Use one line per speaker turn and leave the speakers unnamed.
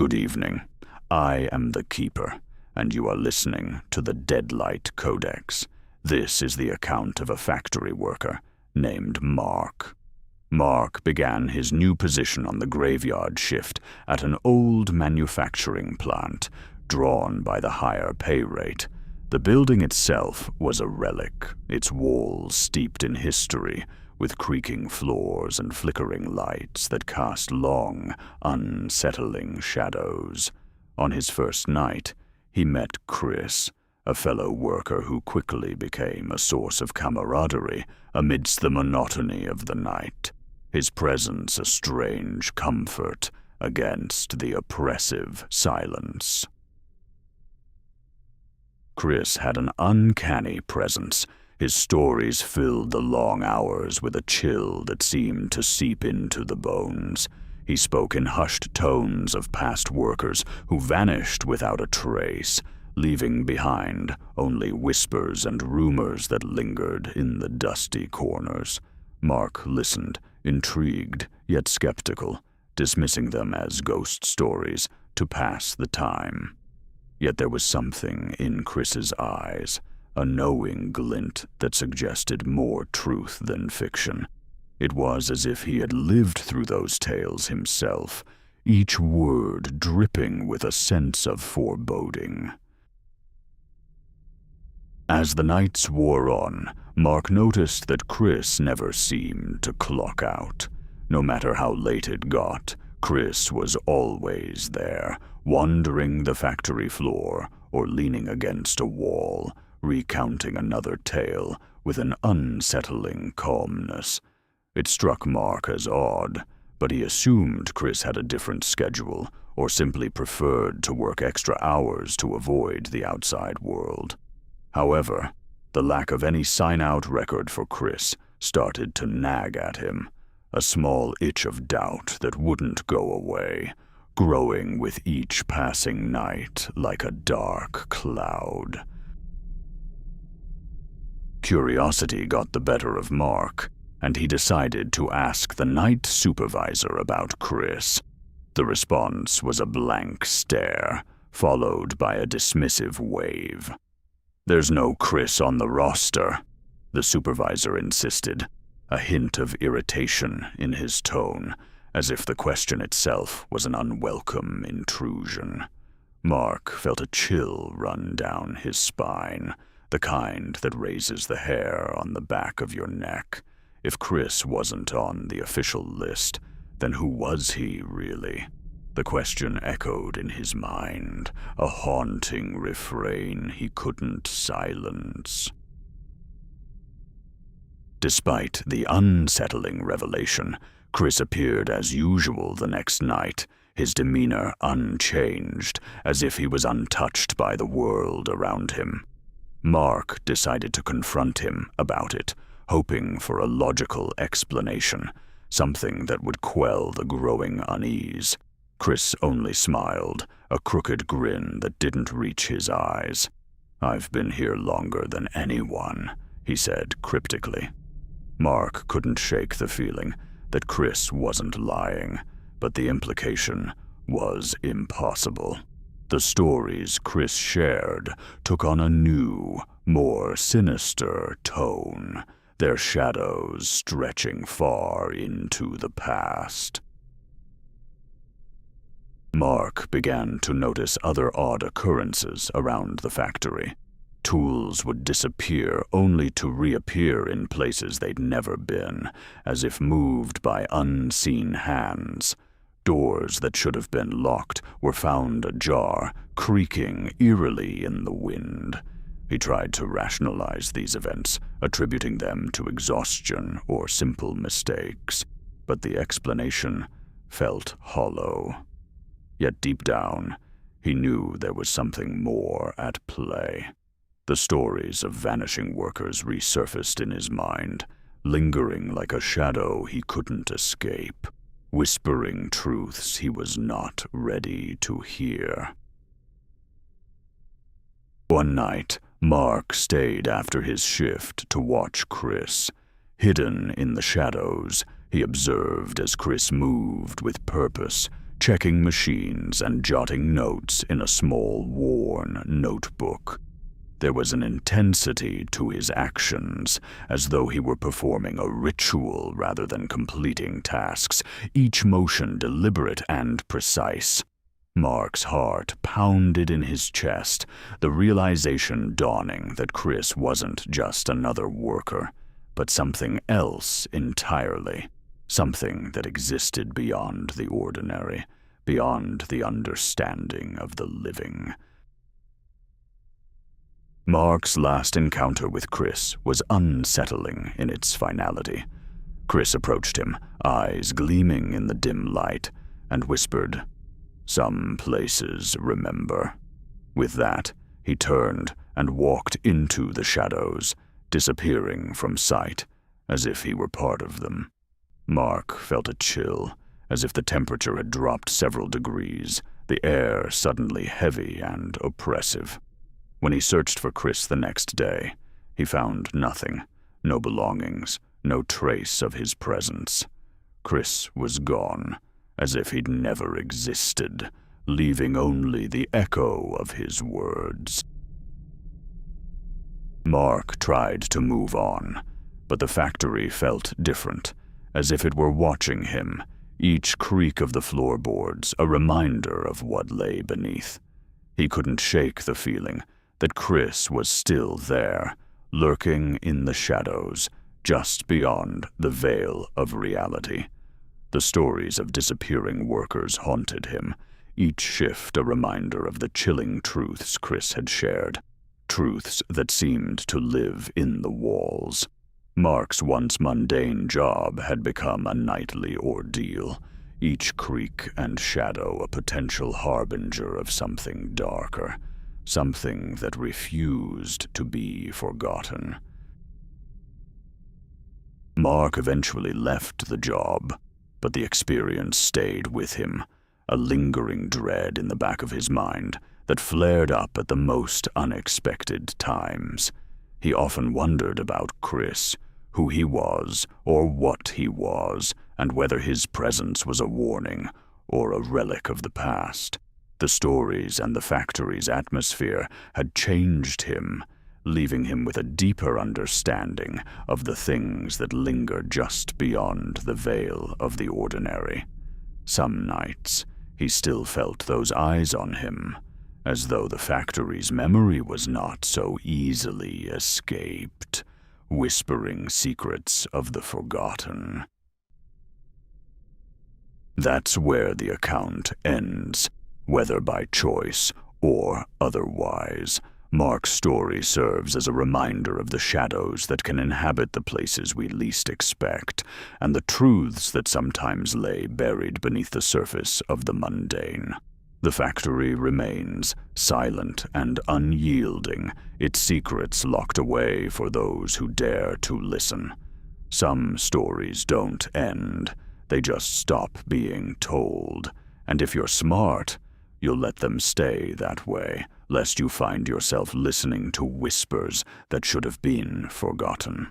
Good evening. I am the Keeper, and you are listening to the Deadlight Codex. This is the account of a factory worker named Mark. Mark began his new position on the graveyard shift at an old manufacturing plant, drawn by the higher pay rate. The building itself was a relic, its walls steeped in history, with creaking floors and flickering lights that cast long, unsettling shadows. On his first night, he met Chris, a fellow worker who quickly became a source of camaraderie amidst the monotony of the night, his presence a strange comfort against the oppressive silence. Chris had an uncanny presence. His stories filled the long hours with a chill that seemed to seep into the bones. He spoke in hushed tones of past workers who vanished without a trace, leaving behind only whispers and rumors that lingered in the dusty corners. Mark listened, intrigued yet skeptical, dismissing them as ghost stories to pass the time. Yet there was something in Chris's eyes, a knowing glint that suggested more truth than fiction. It was as if he had lived through those tales himself, each word dripping with a sense of foreboding. As the nights wore on, Mark noticed that Chris never seemed to clock out. No matter how late it got, Chris was always there, wandering the factory floor or leaning against a wall, recounting another tale with an unsettling calmness. It struck Mark as odd, but he assumed Chris had a different schedule or simply preferred to work extra hours to avoid the outside world. However, the lack of any sign-out record for Chris started to nag at him, a small itch of doubt that wouldn't go away, growing with each passing night like a dark cloud. Curiosity got the better of Mark, and he decided to ask the night supervisor about Chris. The response was a blank stare, followed by a dismissive wave. "There's no Chris on the roster," the supervisor insisted, a hint of irritation in his tone, as if the question itself was an unwelcome intrusion. Mark felt a chill run down his spine, the kind that raises the hair on the back of your neck. If Chris wasn't on the official list, then who was he really? The question echoed in his mind, a haunting refrain he couldn't silence. Despite the unsettling revelation, Chris appeared as usual the next night, his demeanor unchanged, as if he was untouched by the world around him. Mark decided to confront him about it, hoping for a logical explanation, something that would quell the growing unease. Chris only smiled, a crooked grin that didn't reach his eyes. "I've been here longer than anyone," he said cryptically. Mark couldn't shake the feeling that Chris wasn't lying, but the implication was impossible. The stories Chris shared took on a new, more sinister tone, their shadows stretching far into the past. Mark began to notice other odd occurrences around the factory. Tools would disappear only to reappear in places they'd never been, as if moved by unseen hands. Doors that should have been locked were found ajar, creaking eerily in the wind. He tried to rationalize these events, attributing them to exhaustion or simple mistakes, but the explanation felt hollow. Yet deep down, he knew there was something more at play. The stories of vanishing workers resurfaced in his mind, lingering like a shadow he couldn't escape, whispering truths he was not ready to hear. One night, Mark stayed after his shift to watch Chris. Hidden in the shadows, he observed as Chris moved with purpose, checking machines and jotting notes in a small, worn notebook. There was an intensity to his actions, as though he were performing a ritual rather than completing tasks, each motion deliberate and precise. Mark's heart pounded in his chest, the realization dawning that Chris wasn't just another worker, but something else entirely, something that existed beyond the ordinary, beyond the understanding of the living. Mark's last encounter with Chris was unsettling in its finality. Chris approached him, eyes gleaming in the dim light, and whispered, "Some places remember." With that, he turned and walked into the shadows, disappearing from sight, as if he were part of them. Mark felt a chill, as if the temperature had dropped several degrees, the air suddenly heavy and oppressive. When he searched for Chris the next day, he found nothing, no belongings, no trace of his presence. Chris was gone, as if he'd never existed, leaving only the echo of his words. Mark tried to move on, but the factory felt different, as if it were watching him, each creak of the floorboards a reminder of what lay beneath. He couldn't shake the feeling that Chris was still there, lurking in the shadows, just beyond the veil of reality. The stories of disappearing workers haunted him, each shift a reminder of the chilling truths Chris had shared, truths that seemed to live in the walls. Mark's once mundane job had become a nightly ordeal, each creak and shadow a potential harbinger of something darker, something that refused to be forgotten. Mark eventually left the job, but the experience stayed with him, a lingering dread in the back of his mind that flared up at the most unexpected times. He often wondered about Chris, who he was or what he was, and whether his presence was a warning or a relic of the past. The stories and the factory's atmosphere had changed him, leaving him with a deeper understanding of the things that linger just beyond the veil of the ordinary. Some nights, he still felt those eyes on him, as though the factory's memory was not so easily escaped, whispering secrets of the forgotten. That's where the account ends. Whether by choice or otherwise, Mark's story serves as a reminder of the shadows that can inhabit the places we least expect, and the truths that sometimes lay buried beneath the surface of the mundane. The factory remains, silent and unyielding, its secrets locked away for those who dare to listen. Some stories don't end, they just stop being told, and if you're smart, you'll let them stay that way, lest you find yourself listening to whispers that should have been forgotten.